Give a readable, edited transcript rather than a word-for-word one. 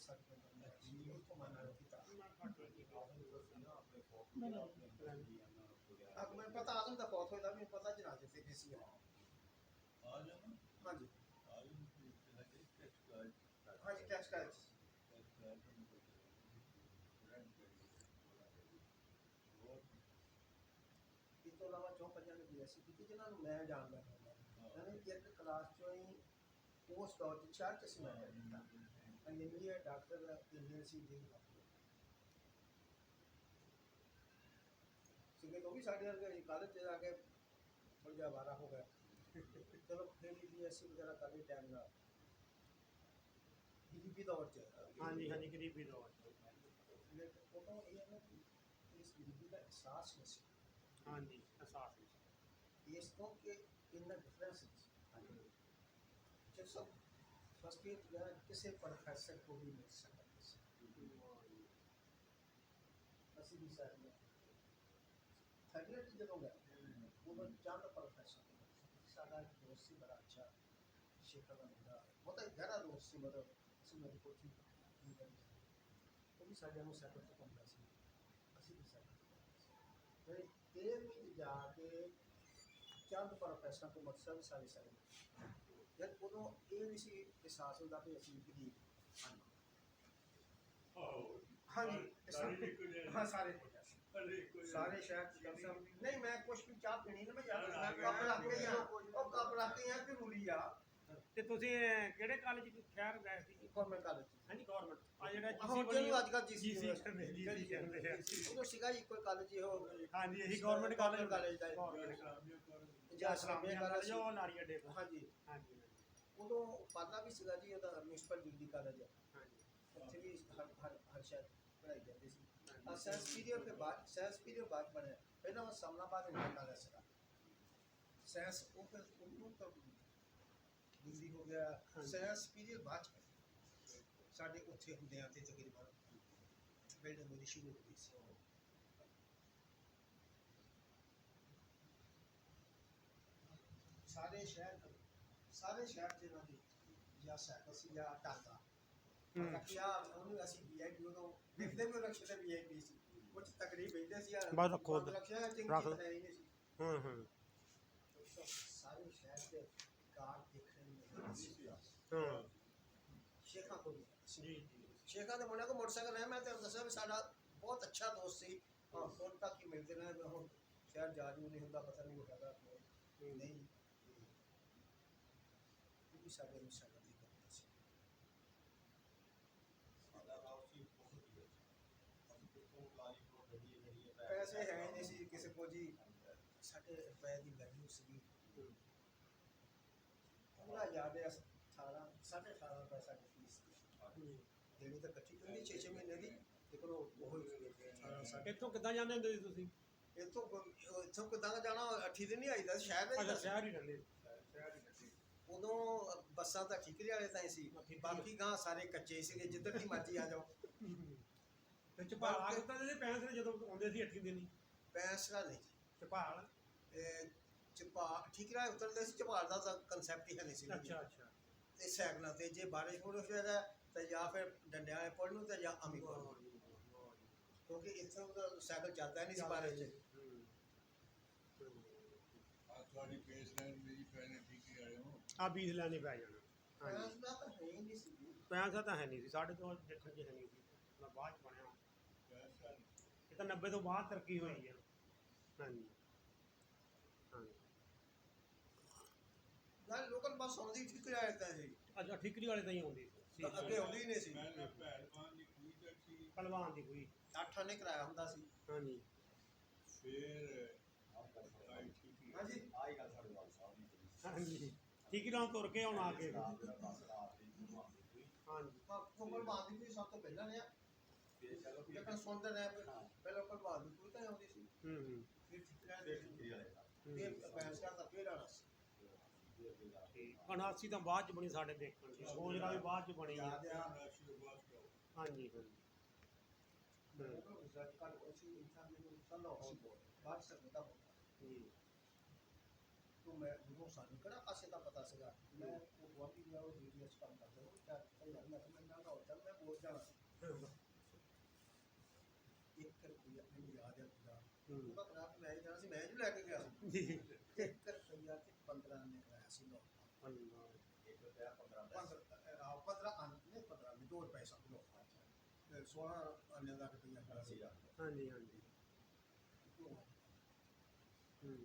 सकते हैं जी उसको मना किया मैं पता आजम का फौत होता मैं पता जनाजे से किसी हाँ जी हाँ जी टैक्स का ਇਸ ਤੋਂ ਇਲਾਵਾ ਚੌਂ ਪੰਜਾਂ ਨੇ ਬੀਐਸਸੀ ਕੀਤੀ ਜਿਨ੍ਹਾਂ ਨੂੰ ਮੈਂ ਜਾਣਦਾ ਹਾਂ ਯਾਨੀ ਕਿ ਇੱਕ ਕਲਾਸ ਚੋਂ ਹੀ ਪੋਸਟ ਡਾਕ ਚਰਚ ਸਮੈਟਰ ਕੀਤਾ ਇੰਜੀਨੀਅਰ ਡਾਕਟਰ ਇੰਜੀਨੀਅਰ ਸੀ ਦੇ ਸੀਗੇ तो भी साढ़े वर्ग कॉलेज से जाके थोड़ा जिहा वारा हो गया चलो फिर भी बीएससी वगैरह कर ली टाइम ना गरीबी दौर च हाँ जी हाँ जी गरीबी दौर लेकिन उदों ये है ना कि इस गरीबी का एहसास नहीं सी हाँ जी एहसास इस तो कि इन्ना डिफरेंस जब सब फर्स्ट ईयर वगैरह किसी प्रोफेसर को भी मिल सकता असि भी सर थर्ड ईयर की जब गए उदों चंद प्रोफेसर साडा दोस्त सी बड़ा अच्छा शेखर का मुंडा बहुत ही गहरा दोस्त सी मतलब ਅਸੀਂ ਮੇਰੀ ਕੋਚਿੰਗ ਉਹ ਵੀ ਸਾਡੇ ਨੂੰ ਸੈਟਅਪ ਤੋਂ ਕੰਮ ਸੀ ਅਸੀਂ ਵੀ ਸੈਟਅਪ ਫਿਰ 13ਵੀਂ 'ਚ ਜਾ ਕੇ ਚੰਦ ਪ੍ਰੋਫੈਸਰਾਂ ਤੋਂ ਮਕਸਦ ਸਾਰੇ ਜਦ ਉਦੋਂ ਇਹ ਵੀ ਸੀ ਅਹਿਸਾਸ ਹੁੰਦਾ ਕਿ ਅਸੀਂ ਗਰੀਬ ਹਾਂਜੀ ਹਾਂ ਸਾਰੇ ਸਾਰੇ ਸ਼ਹਿਰ ਚ ਕਮ ਸੇ ਕਮ ਨਹੀਂ ਮੈਂ ਕੁਛ ਵੀ ਚਾਹ ਪੀਣੀ ਨਾ ਮੈਂ ਕੱਪ ਰੱਖ ਕੇ ਆ ਉਹ ਕੱਪ ਰੱਖ ਕੇ ਆ ਜ਼ਰੂਰੀ ਆ ਤੇ ਤੁਸੀਂ ਕਿਹੜੇ ਕਾਲਜ ਖੈਰ ਗਏ ਸੀ ਗਵਰਨਮੈਂਟ ਕਾਲਜ ਹਾਂਜੀ ਗਵਰਨਮੈਂਟ ਆ ਜਿਹੜਾ ਜਿਹਨੂੰ ਅੱਜ ਕੱਲ੍ਹ ਜੀਸੀ ਕਹਿੰਦੇ ਆ ਉਦੋਂ ਸੀਗਾ ਜੀ ਕੋਈ ਕਾਲਜ ਇਹੋ ਹਾਂਜੀ ਇਹੀ ਗਵਰਨਮੈਂਟ ਕਾਲਜ ਦਾ ਜਾਂ ਇਸਲਾਮੀਆ ਕਾਲਜ ਉਹ ਨਾਰੀ ਅੱਡੇ ਤੋਂ ਹਾਂਜੀ ਹਾਂਜੀ ਉਦੋਂ ਪੜ੍ਹਨਾ ਵੀ ਸੀਗਾ ਜੀ ਉਹਦਾ ਮਿਊਨਿਸਪਲ ਡਿਗਰੀ ਕਾਲਜ ਹਾਂਜੀ ਉੱਥੇ ਵੀ ਹਰ ਸ਼ਾਇਦ ਪੜ੍ਹਾਈ ਜਾਂਦੀ ਸੀ ਸਾਇੰਸ ਪੀਰੀਅਡ ਦੇ ਬਾਅਦ ਸਾਇੰਸ ਪੀਰੀਅਡ ਬਾਅਦ ਬਣਿਆ ਪਹਿਲਾਂ ਉਹ ਸਾਮਨਾਬਾਦ ਇੰਡੀਅਨ ਕਾਲਜ ਸੀਗਾ ਸਾਇੰਸ ਉਹ ਫਿਰ ਉਹਨੂੰ ਤਾਂ ਡਿਗਰੀ ਹੋ ਗਿਆ ਸਾਇੰਸ ਪੀਰੀਅਡ ਬਾਅਦ ਸਾਡੇ ਉੱਥੇ ਹੁੰਦਿਆਂ ਤੇ ਤਕਰੀਬਨ ਬਿਲਡਿੰਗ ਮੇਰੀ ਸ਼ੁਰੂ ਹੋ ਗਈ ਸੀ ਸਾਰੇ ਸ਼ਹਿਰ ਚ ਇਹਨਾਂ ਦੀ ਜਾਂ ਸਾਈਕਲ ਸੀ ਜਾਂ ਟਾਂਗਾ ਕਿਆ ਉਹਨੂੰ ਅਸੀਂ ਵੀਆਈਪੀ ਉਦੋਂ ਦੇਖਦੇ ਵੀ ਰਕਸ਼ੇ ਤੇ ਵੀਆਈਪੀ ਸੀ ਕੁਝ ਤਕਰੀਬ ਬੈਠਦੇ ਸੀ ਯਾਰ ਬਸ ਰੱਖੋ ਰਕਸ਼ਾ ਚੰਗੀ ਹੈ ਹੀ ਨਹੀਂ ਸੀ ਹੂੰ ਸਾਰੇ ਸ਼ਹਿਰ ਦੇ ਕਾਰ ਦੇਖਣ ਨੂੰ ਸ਼ੇਖਾਂ ਕੋਲ ਜੀ ਸ਼ੇਖਾਂ ਦੇ ਮੁੰਡਿਆਂ ਕੋਲ ਮੋਟਰਸਾਈਕਲ ਹੈ ਮੈਂ ਤੁਹਾਨੂੰ ਦੱਸਿਆ ਵੀ ਸਾਡਾ ਬਹੁਤ ਅੱਛਾ ਦੋਸਤ ਸੀ ਹੁਣ ਤੱਕ ਹੀ ਮਿਲਦੇ ਰਹੇ ਹੁਣ ਸ਼ਾਇਦ ਜਾਜੂ ਨਹੀਂ ਹੁੰਦਾ ਪਤਾ ਨਹੀਂ ਹੋਗਾ ਨਹੀਂ ਉਹ ਵੀ ਸਾਡੇ ਨੂੰ ਸ਼ਕਲ ਦੀ ਕਰਦਾ ਸੀ ਪੈਸੇ ਹੈ ਨਹੀਂ ਸੀ ਕਿਸੇ ਕੋਲ ਜੀ ਸਾਡੇ ਰੁਪਏ ਦੀ ਵੈਲਿਊ ਸੀਗੀ ਪੂਰਾ ਯਾਦ ਹੈ 18.5 ਪੈਸਾ ਦੀ ਫੀਸ ਦੇਣੀ ਤਾਂ ਇਕੱਠੀ ਕਰਨੀ 6 ਮਹੀਨੇ ਦੀ ਲੇਕਿਨ ਉਹ ਇੱਥੋਂ ਕਿੱਦਾਂ ਜਾਂਦੇ ਹੁੰਦੇ ਸੀ ਤੁਸੀਂ ਇੱਥੋਂ ਕਿੱਦਾਂ ਜਾਣਾ 8 ਦਿਨ ਨਹੀਂ ਆਈਦਾ ਸ਼ਹਿਰ ਅੱਛਾ ਵਿੱਚ ਸ਼ਹਿਰ ਹੀ ਰਹਿੰਦੇ ਉਦੋਂ ਬੱਸਾਂ ਤਾਂ ਠੀਕਰੇ ਵਾਲੇ ਤਾਂ ਹੀ ਸੀ ਬਾਕੀ ਗਾਂ ਸਾਰੇ ਕੱਚੇ ਸੀਗੇ ਜਿੱਧਰ ਦੀ ਮਰਜ਼ੀ ਆ ਜਾਓ ਤੇ ਝਪਾਲ ਤਾਂ ਜਿਹੜੇ ਪੈਸੇ ਜਦੋਂ ਆਉਂਦੇ ਸੀ 8 ਦਿਨ ਹੀ ਪੈਸਾ ਨਹੀਂ ਝਪਾਲ ਠੀਕਰਾ ਉਤਰਦੇ ਸੀ ਝਪਾਲ ਦਾ ਤਾਂ ਕਨਸੈਪਟ ਹੀ ਹੈ ਨਹੀਂ ਸੀ ਅੱਛਾ ਤੇ ਸਾਈਕਲਾਂ ਤੇ ਜੇ ਬਾਰਿਸ਼ ਹੋ ਰਹੀ ਹੈ ਤਾਂ ਜਾਂ ਫਿਰ ਡੰਡਿਆਂ ਵਾਲੇ ਪੁੱਲ ਨੂੰ ਤੇ ਜਾਂ ਅਮੀ ਪੁੱਲ ਨੂੰ ਕਿਉਂਕਿ ਇੱਥੋਂ ਤਾਂ ਸਾਈਕਲ ਚੱਲਦਾ ਨਹੀਂ ਸੀ ਬਾਰਿਸ਼ 'ਚ ਤੁਹਾਡੀ ਬੇਸ ਲਾਈਨ ਮੇਰੀ ਪੈਣੇ ਠੀਕਰੇ ਵਾਲੇ ਹੋ ਆ ਬੀਜ ਲੈਣੇ ਪੈ ਜਾਣਾ ਪੈਸਾ ਤਾਂ ਹੈ ਹੀ ਨਹੀਂ ਸੀ ਪੈਸਾ ਤਾਂ ਹੈ ਨਹੀਂ ਸੀ ਸਾਡੇ ਤੋਂ ਦੇਖਣ 'ਚ ਹੈ ਨਹੀਂ ਸੀ ਮੈਂ ਬਾਅਦ 'ਚ ਬਣਿਆ ਪੈਸਾ ਇਹ ਤਾਂ 90 ਤੋਂ ਬਾਅਦ ਤਰੱਕੀ ਹੋਈ ਆ ਹਾਂਜੀ ਹਾਂਜੀ ਨਾਲ ਲੋਕਲ ਬੱਸ ਆਉਂਦੀ ਠੀਕਰੇ ਵਾਲੇ ਤਾਂ ਸੀ ਅੱਛਾ ਠੀਕਰੀ ਵਾਲੇ ਤਾਂ ਹੀ ਆਉਂਦੀ ਸੀ ਅੱਗੇ ਆਉਂਦੀ ਨਹੀਂ ਸੀ ਪਹਿਲਾਂ ਪਹਿਲਵਾਨ ਦੀ ਕੋਈ ਤੱਕ ਸੀ ਪਹਿਲਵਾਨ ਦੀ ਕੋਈ 8 ਆਨੇ ਕਰਾਇਆ ਹੁੰਦਾ ਸੀ ਹਾਂਜੀ ਫਿਰ ਆਈ ਠੀਕਰੀ ਹਾਂਜੀ ਆਈ ਗੱਲ ਸਾਡੇ ਵਾਲ ਸਾਹਿਬ ਦੀ ਹਾਂਜੀ ਠੀਕਰੀ ਨਾਲ ਤੁਰ ਕੇ ਆਉਣਾ ਆ ਕੇ ਰਾਤ ਦਾ 10 ਰਾਤ ਦੀ ਜੁਮਾ ਦੀ ਕੋਈ ਹਾਂਜੀ ਕੋਮਲ ਬਾਦੀ ਵੀ ਸਭ ਤੋਂ ਪਹਿਲਾਂ ਨੇ ਫਿਰ ਚਲੋ ਵੀ ਲੇਕਿਨ ਸੁਣਦੇ ਰਹੇ ਪਹਿਲਾਂ ਕੋਮਲ ਬਾਦੀ ਕੋਈ ਤਾਂ ਆਉਂਦੀ ਸੀ ਹੂੰ ਫਿਰ ਠੀਕਰੇ ਫਿਰ ਠੀਕਰੀ ਵਾਲੇ ਦਾ ਫਿਰ ਪੈਸਾ ਦਾ ਫੇਰ ਆਣਾ ਸੀ ਕਨਾਸੀ ਤਾਂ ਬਾਅਦ ਚ ਬਣੀ ਸਾਡੇ ਦੇਖਣ ਦੀ ਸੋਚਦਾ ਵੀ ਬਾਅਦ ਚ ਬਣੀ ਆ ਯਾਦ ਆ ਰਾਸ਼ੀ ਦੇ ਬਾਅਦ ਕਰੋ ਹਾਂਜੀ ਹਾਂਜੀ रिजल्ट का अच्छी इंसान में इंसान लो बात सकता ਜੀ तो मैं वो सानी कड़ा पासे का पता सगा मैं वो बहुत ही गया वो डीटीएच काम करता हूं क्या कई बार मैं ना होता मैं ਹੋ ਜਾਣਾ 1 ਰੁਪਿਆ ਮੈਨੂੰ ਯਾਦ ਹੈ ਪੂਰਾ ਹੂੰ। ਉਹਦਾ ਕਰਾਪ ਮੈਂ ਹੀ ਜਾਣਾ ਸੀ, ਮੈਂ ਹੀ ਲੈ ਕੇ ਗਿਆ ਸੀ ਜੀ 1 ਰੁਪਿਆ ਤੇ 15 ਨੇ ਕਰਾਇਆ ਸੀ ਨੋਟ ਅੱਲਾ 1 ਰੁਪਿਆ 15 15 ਨਹੀਂ 15 ਨਹੀਂ 2 ਰੁਪਏ ਸਮਝੋ 16 ਆਨੇ ਦਾ ਰੁਪਿਆ ਕਰਾਇਆ ਸੀ ਹਾਂਜੀ ਹਾਂਜੀ ਹੂੰ